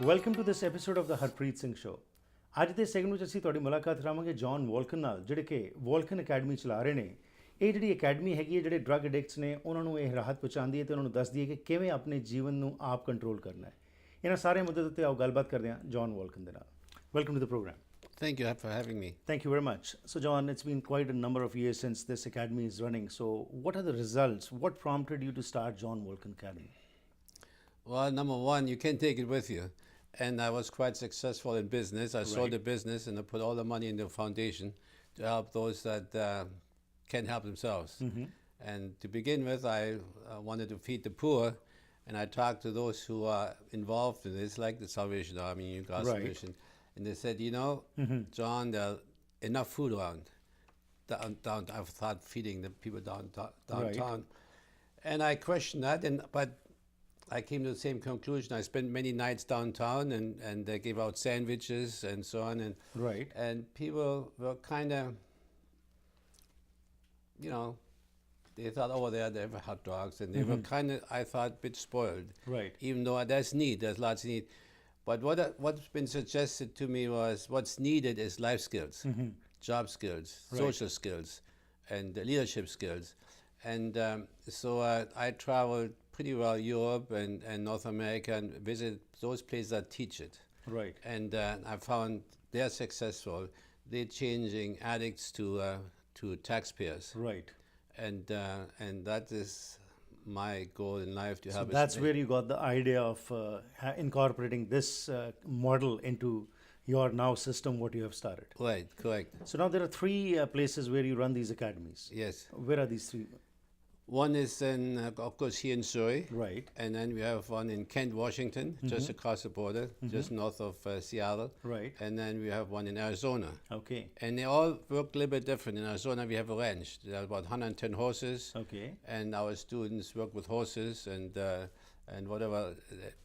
Welcome to this episode of the Harpreet Singh show. ਅੱਜ ਦੇ segment ਵਿੱਚ ਅਸੀਂ ਤੁਹਾਡੀ ਮੁਲਾਕਾਤ ਕਰਾਵਾਂਗੇ ਜੌਨ ਵੋਲਕਨ ਨਾਲ, ਜਿਹੜੇ ਕਿ ਵੋਲਕਨ ਅਕੈਡਮੀ ਚਲਾ ਰਹੇ ਨੇ। ਇਹ ਜਿਹੜੀ ਅਕੈਡਮੀ ਹੈਗੀ ਹੈ, ਜਿਹੜੇ ਡਰੱਗ ਐਡਿਕਟਸ ਨੇ ਉਹਨਾਂ ਨੂੰ ਇਹ ਰਾਹਤ ਪਹੁੰਚਾਉਂਦੀ ਹੈ ਅਤੇ ਉਹਨਾਂ ਨੂੰ ਦੱਸਦੀ ਹੈ ਕਿ ਕਿਵੇਂ ਆਪਣੇ ਜੀਵਨ ਨੂੰ ਆਪ ਕੰਟਰੋਲ ਕਰਨਾ ਹੈ। ਇਹਨਾਂ ਸਾਰੇ ਮੁੱਦੇ ਉੱਤੇ ਆਓ ਗੱਲਬਾਤ ਕਰਦੇ ਹਾਂ ਜੌਨ ਵੋਲਕਨ ਦੇ ਨਾਲ। Welcome to the programme. Thank you for having me. Thank you very much. So John, it's been quite a number of years since this academy is running. So what are the results? What prompted you to start John Volken Academy? Well, number one, you can't take it with you. And I was quite successful in business. I sold the business and I put all the money in the foundation to help those that can't help themselves. And to begin with, I wanted to feed the poor. And I talked to those who are involved in this, like the Salvation Army, God's Mission. And they said, you know, John, there's enough food around. Down, I've thought feeding the people downtown. And I questioned that, but I came to the same conclusion. I spent many nights downtown, and they gave out sandwiches and so on. And people were kind of, you know, they thought over there they have hot dogs, and they were kind of, I thought, a bit spoiled. Even though there's need, there's lots of need. But what's been suggested to me was what's needed is life skills, job skills, social skills, and leadership skills. And so I traveled pretty well Europe and North America and visited those places that teach it. And I found they're successful. They're changing addicts to taxpayers. And that is my goal in life to have. So that's where you got the idea of incorporating this model into your now system, what you have started. Right, correct. So now there are three places where you run these academies. Yes. Where are these three? One is in, of course, here in Surrey. And then we have one in Kent, Washington, just across the border, just north of Seattle. And then we have one in Arizona. And they all work a little bit different. In Arizona, we have a ranch. There are about 110 horses. And our students work with horses and whatever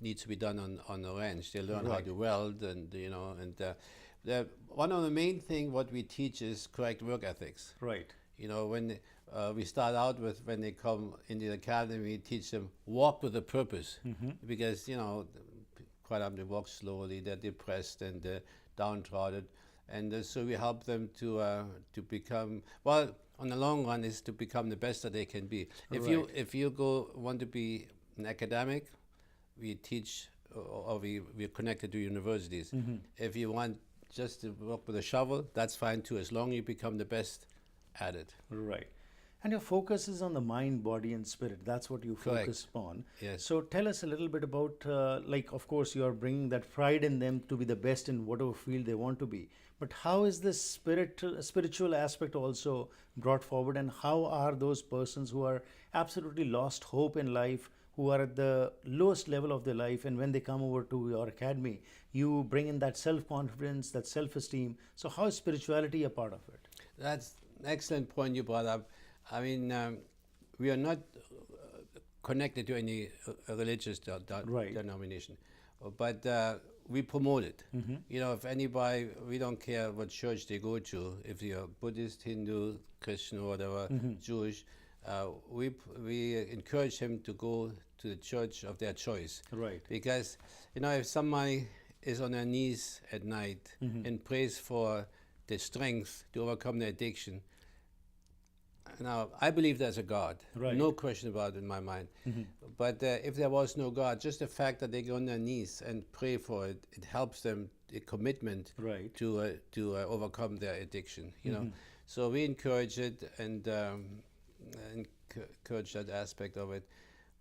needs to be done on the ranch. They learn how to weld and, you know, and one of the main thing what we teach is correct work ethics. You know, when we start out with, when they come into the academy, we teach them walk with a purpose. Because, you know, quite often they walk slowly, they're depressed and they're downtrodden. And so we help them to become, well, on the long run is to become the best that they can be. If you want to be an academic, we teach, or we're connected to universities. If you want just to work with a shovel, that's fine too, as long as you become the best at it. And your focus is on the mind, body and spirit. That's what you focus upon. So tell us a little bit about, like, of course, you are bringing that pride in them to be the best in whatever field they want to be. But how is this spiritual aspect also brought forward? And how are those persons who are absolutely lost hope in life, who are at the lowest level of their life, and when they come over to your academy, you bring in that self-confidence, that self-esteem. So how is spirituality a part of it? That's an excellent point you brought up. I mean, we are not connected to any religious denomination, but we promote it. You know, if anybody, we don't care what church they go to, if you're Buddhist, Hindu, Christian, or whatever, Jewish, we encourage him to go to the church of their choice. Because, you know, if somebody is on their knees at night and prays for the strength to overcome their addiction, now, I believe there's a God. No question about it in my mind. But if there was no God, just the fact that they go on their knees and pray for it, it helps them, a commitment to overcome their addiction. You know, so we encourage it and encourage that aspect of it.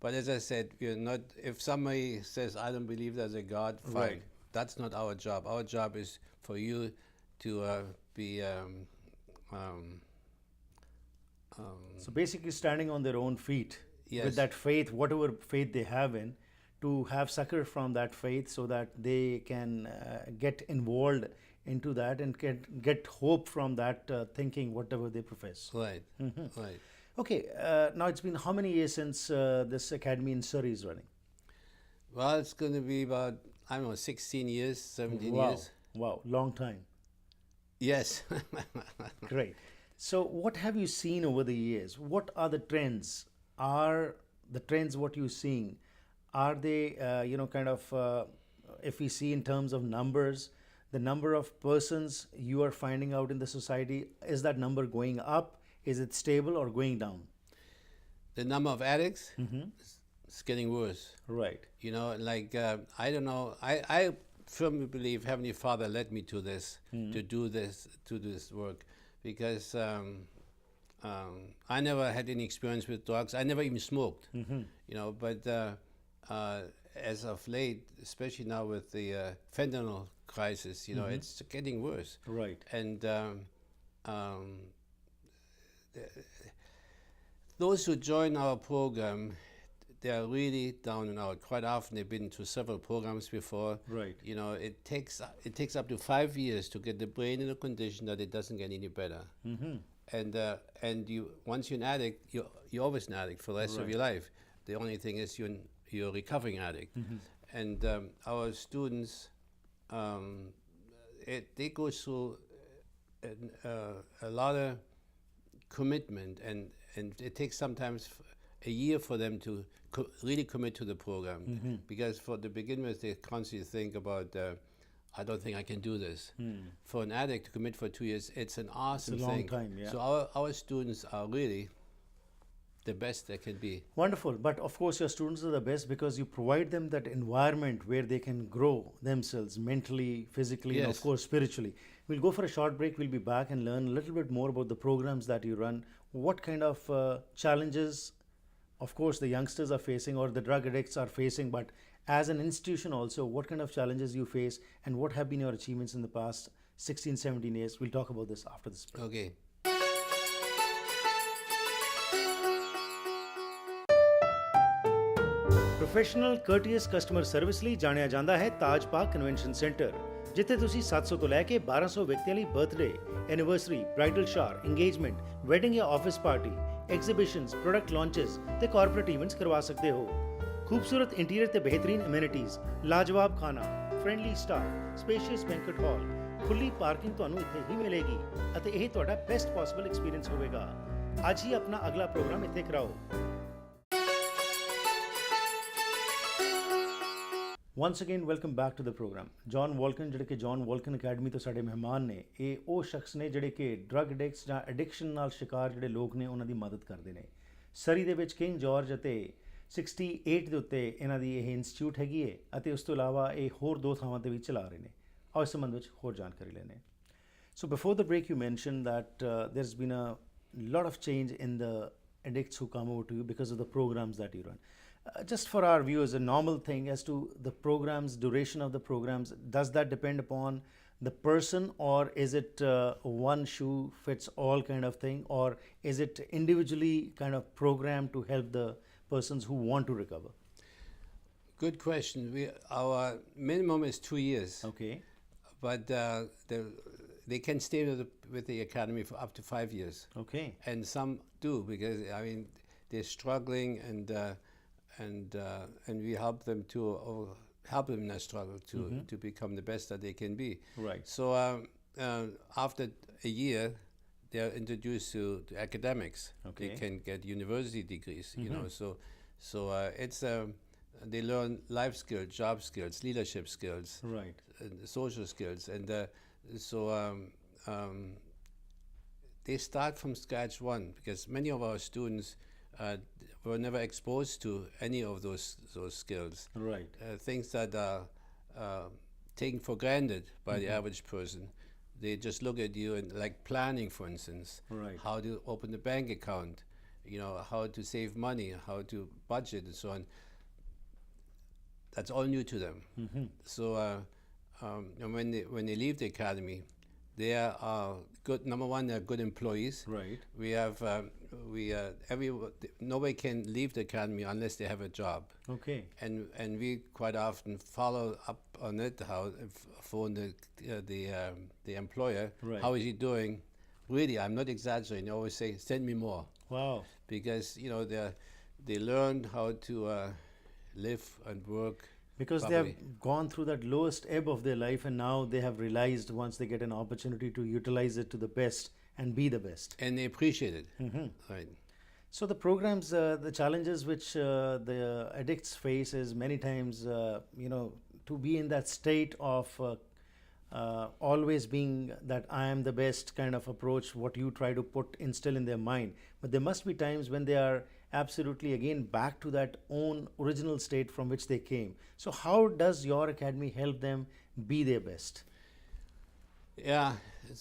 But as I said, we're not. If somebody says, "I don't believe there's a God," fine. That's not our job. Our job is for you to be. So basically standing on their own feet with that faith, whatever faith they have in, to have succor from that faith so that they can get involved into that and get hope from that thinking, whatever they profess. Okay, now it's been how many years since this academy in Surrey is running? Well, it's going to be about, I don't know, 16 years, 17 Wow. years. Wow, long time. Yes. Great. So, what have you seen over the years? What are the trends? Are the trends what you're seeing? Are they, if we see in terms of numbers, the number of persons you are finding out in the society, is that number going up? Is it stable or going down? The number of addicts is getting worse. Right. You know, like, I don't know. I firmly believe Heavenly Father led me to this, to do this work, because I never had any experience with drugs. I never even smoked, you know, but as of late, especially now with the fentanyl crisis, you know, it's getting worse. Right. And those who join our program, they are really down and out. Quite often, they've been to several programs before. Right. You know, it takes up to 5 years to get the brain in a condition that it doesn't get any better. And you, once you're an addict, you're always an addict for the rest of your life. The only thing is you're a recovering addict. And our students, they go through a lot of commitment, and it takes sometimes a year for them to really commit to the program, because for the begin with, they constantly think about, I don't think I can do this. For an addict to commit for 2 years, it's an awesome thing. It's a long time, yeah. So our students are really the best they can be. Wonderful. But of course, your students are the best because you provide them that environment where they can grow themselves mentally, physically, and of course, spiritually. We'll go for a short break. We'll be back and learn a little bit more about the programs that you run. What kind of challenges, of course, the youngsters are facing or the drug addicts are facing, but as an institution also, what kind of challenges you face and what have been your achievements in the past 16, 17 years? We'll talk about this after this break. Okay. Professional courteous customer service ਲਈ ਜਾਣਿਆ ਜਾਂਦਾ ਹੈ ਤਾਜ park convention centre, ਜਿੱਥੇ ਤੁਸੀਂ 700 ਤੋਂ ਲੈ ਕੇ 1200 ਵਿਅਕਤੀਆਂ ਲਈ birthday, anniversary, bridal shower, engagement, wedding ਜਾਂ office party, exhibitions, product launches ਤੇ ਕਾਰਪੋਰੇਟ ਇਵੈਂਟਸ ਕਰਵਾ ਸਕਦੇ ਹੋ। ਖੂਬਸੂਰਤ ਇੰਟੀਰੀਅਰ ਤੇ ਬਿਹਤਰੀਨ ਐਮੈਨਿਟੀਜ਼, ਲਾਜਵਾਬ ਖਾਣਾ, friendly staff, spacious banquet hall, ਖੁੱਲੀ ਪਾਰਕਿੰਗ ਤੁਹਾਨੂੰ ਇੱਥੇ ਹੀ ਮਿਲੇਗੀ ਅਤੇ ਇਹ ਤੁਹਾਡਾ ਬੈਸਟ ਪੋਸੀਬਲ ਐਕਸਪੀਰੀਅੰਸ ਹੋਵੇਗਾ। ਅੱਜ ਹੀ ਆਪਣਾ ਅਗਲਾ ਪ੍ਰੋਗਰਾਮ ਇੱਥੇ ਕਰਾਓ। Once again, welcome back to the program. John Volken, ਜਿਹੜੇ ਕਿ John Volken Academy ਤੋਂ ਸਾਡੇ ਮਹਿਮਾਨ ਨੇ, ਇਹ ਉਹ ਸ਼ਖਸ ਨੇ ਜਿਹੜੇ ਕਿ ਡਰੱਗ ਐਡਿਕਟਸ ਜਾਂ ਐਡਿਕਸ਼ਨ ਨਾਲ ਸ਼ਿਕਾਰ ਜਿਹੜੇ ਲੋਕ ਨੇ ਉਹਨਾਂ ਦੀ ਮਦਦ ਕਰਦੇ ਨੇ। ਸਰੀ ਦੇ ਵਿੱਚ ਕਿੰਗ ਜਾਰਜ ਅਤੇ 68 ਦੇ ਉੱਤੇ ਇਹਨਾਂ ਦੀ ਇਹ ਇੰਸਟੀਚਿਊਟ ਹੈਗੀ ਹੈ ਅਤੇ ਉਸ ਤੋਂ ਇਲਾਵਾ ਇਹ ਹੋਰ 2 ਥਾਵਾਂ ਤੇ ਵੀ ਚਲਾ ਰਹੇ ਨੇ। ਆਓ ਇਸ ਸੰਬੰਧ ਵਿੱਚ ਹੋਰ ਜਾਣਕਾਰੀ ਲੈਣੇ। So before the break you mentioned that there's been a lot of change in the addicts who come over to you because of the programs that you run. Just for our viewers, a normal thing as to the programs, duration of the programs, does that depend upon the person, or is it one shoe fits all kind of thing, or is it individually kind of programmed to help the persons who want to recover? Good question. Our minimum is 2 years. Okay. But they can stay with the academy for up to 5 years. Okay. And some do, because I mean they're struggling, and we help them in their struggle to become the best that they can be. Right. So after a year, they are introduced to academics. Okay. They can get university degrees. You know, so it's they learn life skills, job skills, leadership skills, right, social skills, and so they start from scratch one, because many of our students were never exposed to any of those skills. Right. Things that are taken for granted by the average person. They just look at you and, like planning, for instance, right, how to open a bank account, you know, how to save money, how to budget, and so on. That's all new to them. So and when they leave the academy, they are good. Number one, they're good employees. Right. We have nobody can leave the academy unless they have a job. Okay. And we quite often follow up on it. Phone the employer. Right. How is he doing? Really, I'm not exaggerating. I always say, send me more. Wow. Because they learned how to live and work Because properly. they have gone through that lowest ebb of their life, and now they have realized once they get an opportunity to utilize it to the best and be the best. And they appreciate it. Right. So the programs, the challenges which the addicts face is many times, to be in that state of always being that I am the best kind of approach, what you try to instill in their mind. But there must be times when they are absolutely again back to that own original state from which they came. So how does your academy help them be their best? Yeah,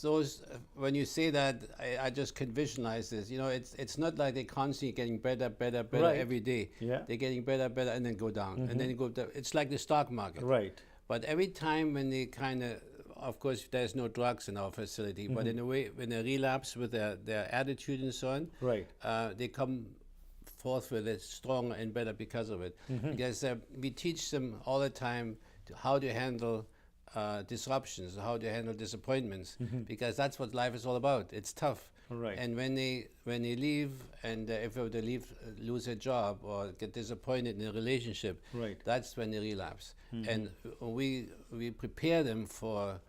those when you say that, I just can visualize this. It's not like they're constantly getting better right. every day. Yeah. They're getting better, and then go down, and then go down. It's like the stock market. Right. But every time when they of course, there's no drugs in our facility, but in a way, when they relapse with their attitude and so on, right. They come forth with it stronger and better because of it. Because we teach them all the time how to handle disruptions, how to handle disappointments, because that's what life is all about. It's tough. Right. And when they leave, and if they lose a job or get disappointed in a relationship, right. that's when they relapse. And we prepare them for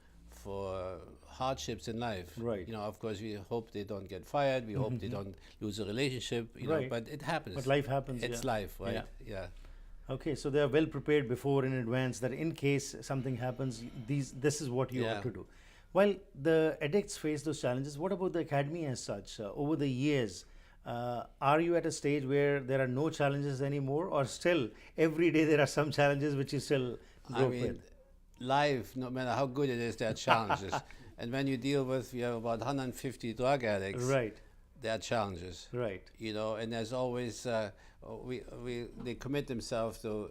hardships in life. Right. Of course, we hope they don't get fired. We hope they don't lose a relationship. Right. But it happens. But life happens. It's life, right? Yeah. Okay, so they are well prepared before in advance that in case something happens, this is what you ought to do. While the addicts face those challenges, what about the academy as such? Over the years, are you at a stage where there are no challenges anymore, or still every day there are some challenges which you still grope with? Life, no matter how good it is, there are challenges. And when you deal with, you have about 150 drug addicts, right. there are challenges. Right. And there's always, they commit themselves to,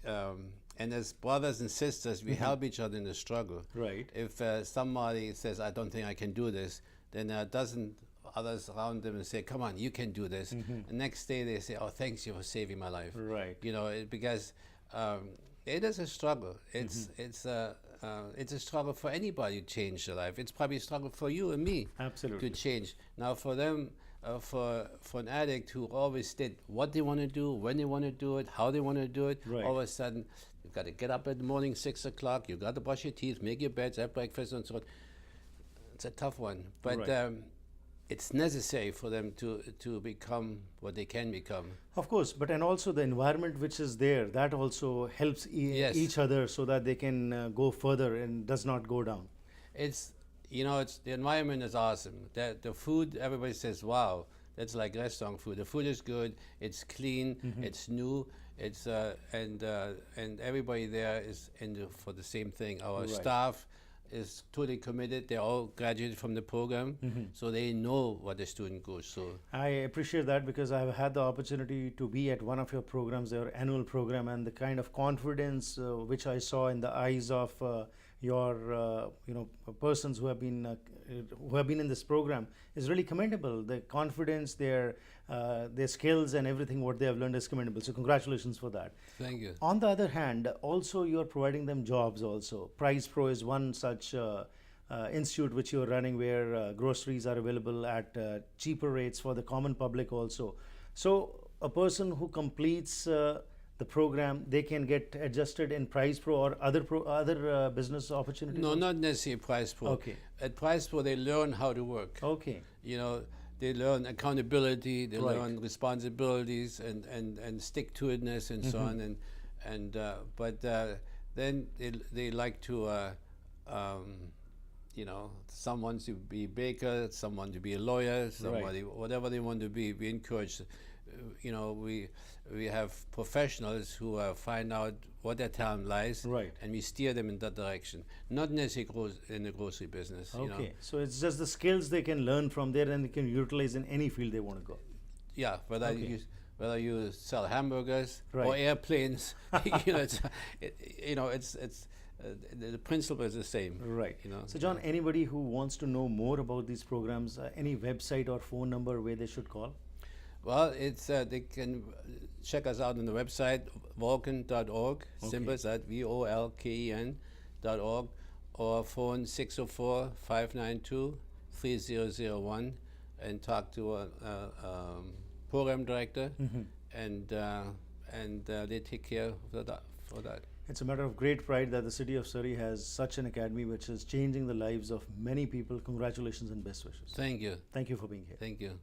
and as brothers and sisters, we help each other in the struggle. Right. If somebody says, I don't think I can do this, then there are a dozen others around them and say, come on, you can do this. The next day they say, oh, thanks you for saving my life. Right. Because it is a struggle. It's a struggle for anybody to change their life. It's probably a struggle for you and me. Absolutely. To change. Now for them, for an addict who always did what they want to do, when they want to do it, how they want to do it, right. all of a sudden you've got to get up in the morning, 6 o'clock, you've got to brush your teeth, make your beds, have breakfast and so on. It's a tough one. But right. It's necessary for them to become what they can become. Of course, but and also the environment which is there, that also helps each other so that they can go further and does not go down. It's the environment is awesome. The food, everybody says, wow, that's like restaurant food. The food is good, it's clean, it's new, it's and everybody there is for the same thing. Our right. staff is totally committed. They're all graduated from the program, so they know what the student goes through. I appreciate that because I've had the opportunity to be at one of your programs, your annual program, and the kind of confidence which I saw in the eyes of your persons who have been in this program is really commendable. The confidence, their skills and everything what they have learned is commendable. So congratulations for that. Thank you. On the other hand, also you are providing them jobs also. Price Pro is one such institute which you are running where groceries are available at cheaper rates for the common public also. So a person who completes the program, they can get adjusted in Price Pro or other business opportunities? No, not necessarily Price Pro. Okay. At Price Pro, they learn how to work. Okay. They learn accountability, they right. learn responsibilities and stick-to-itness and so on. But then they like to, someone to be a baker, someone to be a lawyer, somebody, right. whatever they want to be, we encourage. We have professionals who find out what their talent lies, right. and we steer them in that direction. Not necessarily in the grocery business. Okay, so it's just the skills they can learn from there, and they can utilize in any field they want to go. Yeah, whether you sell hamburgers right. or airplanes, the principle is the same. Right. So, John, anybody who wants to know more about these programs, any website or phone number where they should call? Well, it's they can check us out on the website, Volken.org, simple as that, VOLKEN.org, or phone 604-592-3001 and talk to a program director, and and they take care of that, for that. It's a matter of great pride that the city of Surrey has such an academy which is changing the lives of many people. Congratulations and best wishes. Thank you. Thank you for being here. Thank you.